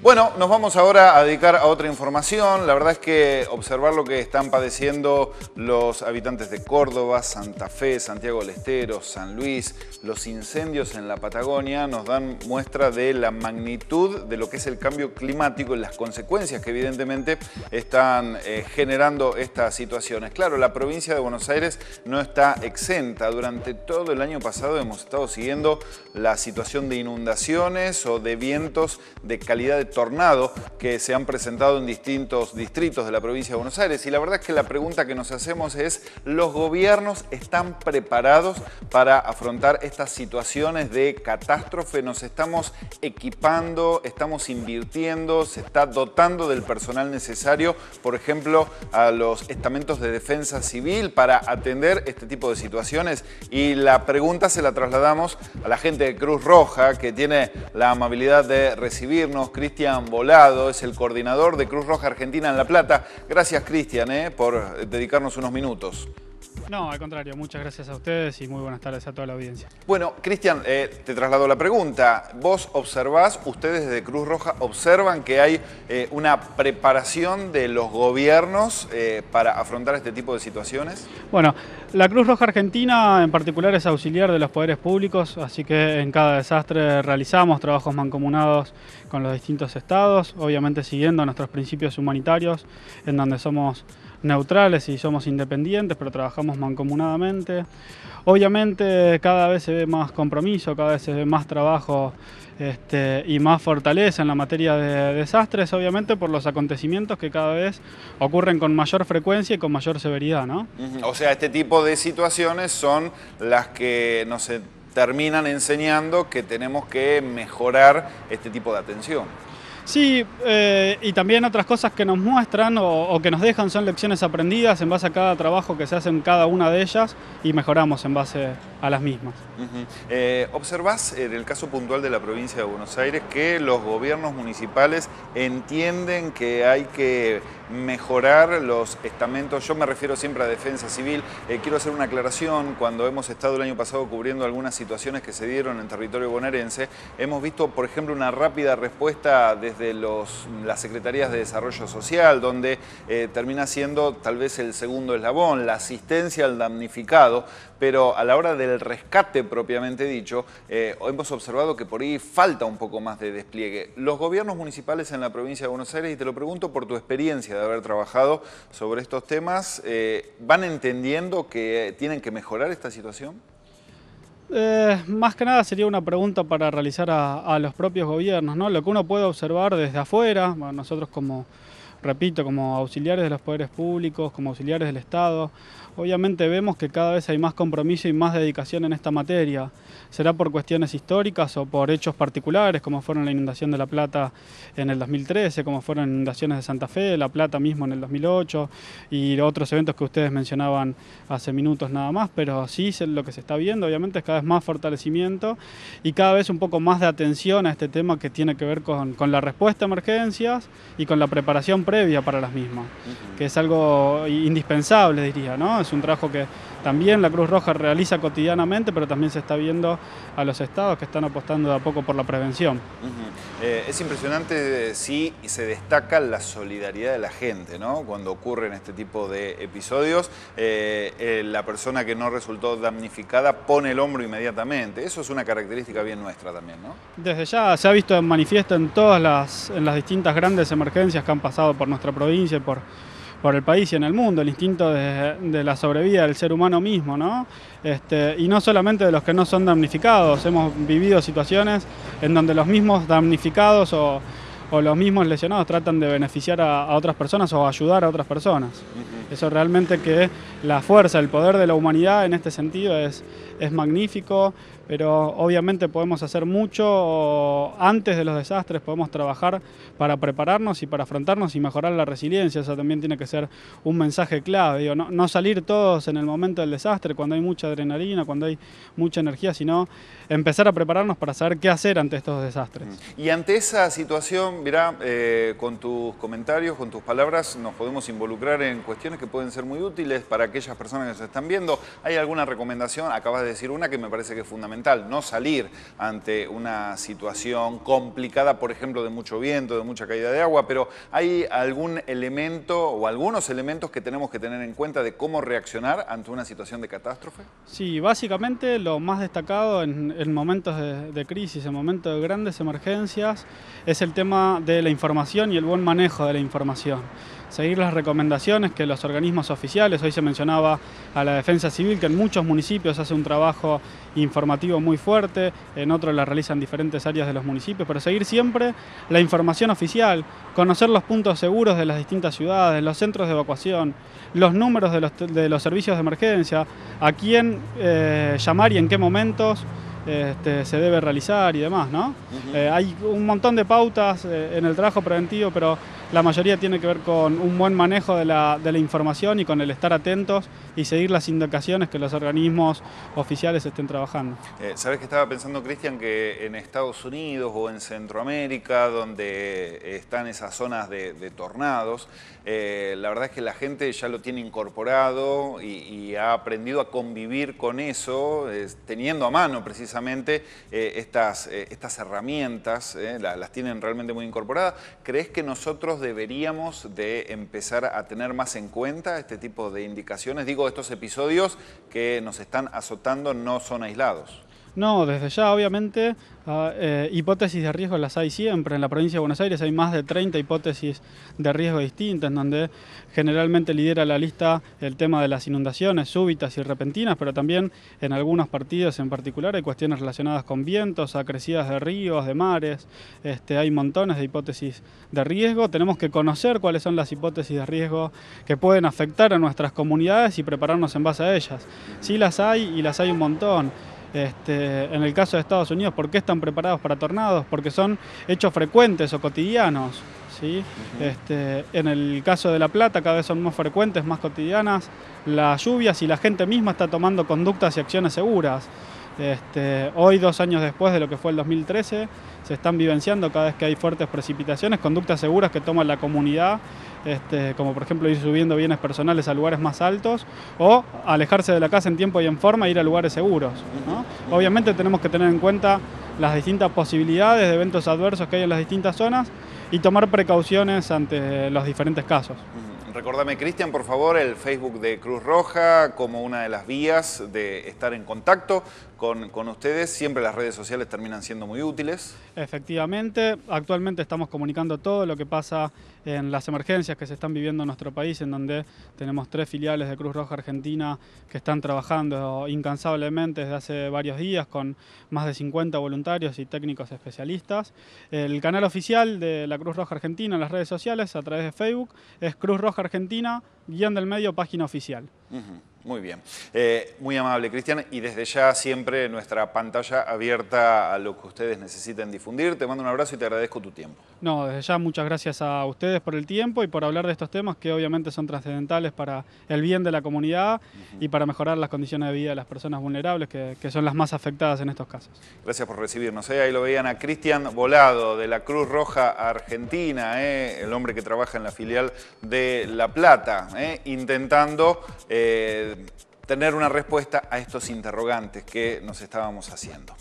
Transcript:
Bueno, nos vamos ahora a dedicar a otra información. La verdad es que observar lo que están padeciendo los habitantes de Córdoba, Santa Fe, Santiago del Estero, San Luis, los incendios en la Patagonia nos dan muestra de la magnitud de lo que es el cambio climático y las consecuencias que evidentemente están generando estas situaciones. Claro, la provincia de Buenos Aires no está exenta. Durante todo el año pasado hemos estado siguiendo la situación de inundaciones o de vientos de calidad de tornado que se han presentado en distintos distritos de la provincia de Buenos Aires. Y la verdad es que la pregunta que nos hacemos es, ¿los gobiernos están preparados para afrontar estas situaciones de catástrofe? ¿Nos estamos equipando, estamos invirtiendo, se está dotando del personal necesario, por ejemplo, a los estamentos de defensa civil para atender este tipo de situaciones? Y la pregunta se la trasladamos a la gente de Cruz Roja, que tiene la amabilidad de recibirnos. Cristian Volado es el coordinador de Cruz Roja Argentina en La Plata. Gracias, Cristian, por dedicarnos unos minutos. No, al contrario, muchas gracias a ustedes y muy buenas tardes a toda la audiencia. Bueno, Cristian, te traslado la pregunta. Vos observás, ustedes desde Cruz Roja observan que hay una preparación de los gobiernos para afrontar este tipo de situaciones. Bueno, la Cruz Roja Argentina en particular es auxiliar de los poderes públicos, así que en cada desastre realizamos trabajos mancomunados con los distintos estados, obviamente siguiendo nuestros principios humanitarios, en donde somos neutrales y somos independientes, pero trabajamos mancomunadamente. Obviamente cada vez se ve más compromiso, cada vez se ve más trabajo y más fortaleza en la materia de desastres, obviamente por los acontecimientos que cada vez ocurren con mayor frecuencia y con mayor severidad, ¿no? O sea, este tipo de situaciones son las que nos terminan enseñando que tenemos que mejorar este tipo de atención. Sí, y también otras cosas que nos muestran o que nos dejan son lecciones aprendidas en base a cada trabajo que se hace en cada una de ellas y mejoramos en base a las mismas. Observás en el caso puntual de la provincia de Buenos Aires que los gobiernos municipales entienden que hay que mejorar los estamentos. Yo me refiero siempre a defensa civil. Quiero hacer una aclaración. Cuando hemos estado el año pasado cubriendo algunas situaciones que se dieron en territorio bonaerense, hemos visto, por ejemplo, una rápida respuesta desde las Secretarías de Desarrollo Social, donde termina siendo tal vez el segundo eslabón, la asistencia al damnificado, pero a la hora del rescate propiamente dicho, hemos observado que por ahí falta un poco más de despliegue. Los gobiernos municipales en la provincia de Buenos Aires, y te lo pregunto por tu experiencia de haber trabajado sobre estos temas, ¿van entendiendo que tienen que mejorar esta situación? Más que nada sería una pregunta para realizar a los propios gobiernos, ¿no? Lo que uno puede observar desde afuera, bueno, nosotros repito, como auxiliares de los poderes públicos, como auxiliares del Estado, obviamente vemos que cada vez hay más compromiso y más dedicación en esta materia. Será por cuestiones históricas o por hechos particulares, como fueron la inundación de La Plata en el 2013, como fueron inundaciones de Santa Fe, La Plata mismo en el 2008 y otros eventos que ustedes mencionaban hace minutos nada más, pero sí lo que se está viendo obviamente es cada vez más fortalecimiento y cada vez un poco más de atención a este tema que tiene que ver con la respuesta a emergencias y con la preparación previa para las mismas, que es algo indispensable, diría, ¿no? Es un trabajo que también la Cruz Roja realiza cotidianamente, pero también se está viendo a los estados que están apostando de a poco por la prevención. Es impresionante, sí, y se destaca la solidaridad de la gente, ¿no? Cuando ocurren este tipo de episodios, la persona que no resultó damnificada pone el hombro inmediatamente. Eso es una característica bien nuestra también, ¿no? Desde ya se ha visto en manifiesto en todas las distintas grandes emergencias que han pasado por nuestra provincia y por el país y en el mundo, el instinto de la sobrevida del ser humano mismo, ¿no? Y no solamente de los que no son damnificados, hemos vivido situaciones en donde los mismos damnificados o los mismos lesionados tratan de beneficiar a otras personas o ayudar a otras personas. Eso realmente que la fuerza, el poder de la humanidad en este sentido es magnífico, pero obviamente podemos hacer mucho antes de los desastres, podemos trabajar para prepararnos y para afrontarnos y mejorar la resiliencia. Eso también tiene que ser un mensaje clave, digo, no salir todos en el momento del desastre, cuando hay mucha adrenalina, cuando hay mucha energía, sino empezar a prepararnos para saber qué hacer ante estos desastres. Y ante esa situación, mirá, con tus comentarios, con tus palabras, nos podemos involucrar en cuestiones que que pueden ser muy útiles para aquellas personas que se están viendo. ¿Hay alguna recomendación? Acabas de decir una que me parece que es fundamental, no salir ante una situación complicada, por ejemplo, de mucho viento, de mucha caída de agua, pero ¿hay algún elemento o algunos elementos que tenemos que tener en cuenta de cómo reaccionar ante una situación de catástrofe? Sí, básicamente lo más destacado en momentos de crisis, en momentos de grandes emergencias, es el tema de la información y el buen manejo de la información. Seguir las recomendaciones que los organismos oficiales, hoy se mencionaba a la Defensa Civil, que en muchos municipios hace un trabajo informativo muy fuerte, en otros la realizan diferentes áreas de los municipios, pero seguir siempre la información oficial, conocer los puntos seguros de las distintas ciudades, los centros de evacuación, los números de los servicios de emergencia, a quién llamar y en qué momentos se debe realizar y demás, ¿no? Hay un montón de pautas en el trabajo preventivo, pero la mayoría tiene que ver con un buen manejo de la información y con el estar atentos y seguir las indicaciones que los organismos oficiales estén trabajando. ¿Sabés que estaba pensando, Cristian, que en Estados Unidos o en Centroamérica, donde están esas zonas de tornados, la verdad es que la gente ya lo tiene incorporado y ha aprendido a convivir con eso, teniendo a mano precisamente estas herramientas, las tienen realmente muy incorporadas. ¿Crees que nosotros deberíamos de empezar a tener más en cuenta este tipo de indicaciones? Digo, estos episodios que nos están azotando no son aislados. No, desde ya obviamente hipótesis de riesgo las hay siempre. En la provincia de Buenos Aires hay más de 30 hipótesis de riesgo distintas, en donde generalmente lidera la lista el tema de las inundaciones súbitas y repentinas, pero también en algunos partidos en particular hay cuestiones relacionadas con vientos, acrecidas de ríos, de mares. Hay montones de hipótesis de riesgo. Tenemos que conocer cuáles son las hipótesis de riesgo que pueden afectar a nuestras comunidades y prepararnos en base a ellas. Sí las hay y las hay un montón. En el caso de Estados Unidos, ¿por qué están preparados para tornados? Porque son hechos frecuentes o cotidianos, ¿sí? En el caso de La Plata cada vez son más frecuentes, más cotidianas las lluvias y la gente misma está tomando conductas y acciones seguras. Hoy, 2 años después de lo que fue el 2013, se están vivenciando cada vez que hay fuertes precipitaciones, conductas seguras que toma la comunidad, como por ejemplo ir subiendo bienes personales a lugares más altos o alejarse de la casa en tiempo y en forma e ir a lugares seguros, ¿no? Obviamente tenemos que tener en cuenta las distintas posibilidades de eventos adversos que hay en las distintas zonas y tomar precauciones ante los diferentes casos. Recordame, Cristian, por favor, el Facebook de Cruz Roja como una de las vías de estar en contacto con ustedes. Siempre las redes sociales terminan siendo muy útiles. Efectivamente, actualmente estamos comunicando todo lo que pasa en las emergencias que se están viviendo en nuestro país, en donde tenemos 3 filiales de Cruz Roja Argentina que están trabajando incansablemente desde hace varios días con más de 50 voluntarios y técnicos especialistas. El canal oficial de la Cruz Roja Argentina en las redes sociales a través de Facebook es Cruz Roja Argentina, _, página oficial. Muy bien. Muy amable, Cristian. Y desde ya siempre nuestra pantalla abierta a lo que ustedes necesiten difundir. Te mando un abrazo y te agradezco tu tiempo. No, desde ya muchas gracias a ustedes por el tiempo y por hablar de estos temas que obviamente son trascendentales para el bien de la comunidad y para mejorar las condiciones de vida de las personas vulnerables que son las más afectadas en estos casos. Gracias por recibirnos. Ahí lo veían a Cristian Volado de la Cruz Roja Argentina, el hombre que trabaja en la filial de La Plata, intentando tener una respuesta a estos interrogantes que nos estábamos haciendo.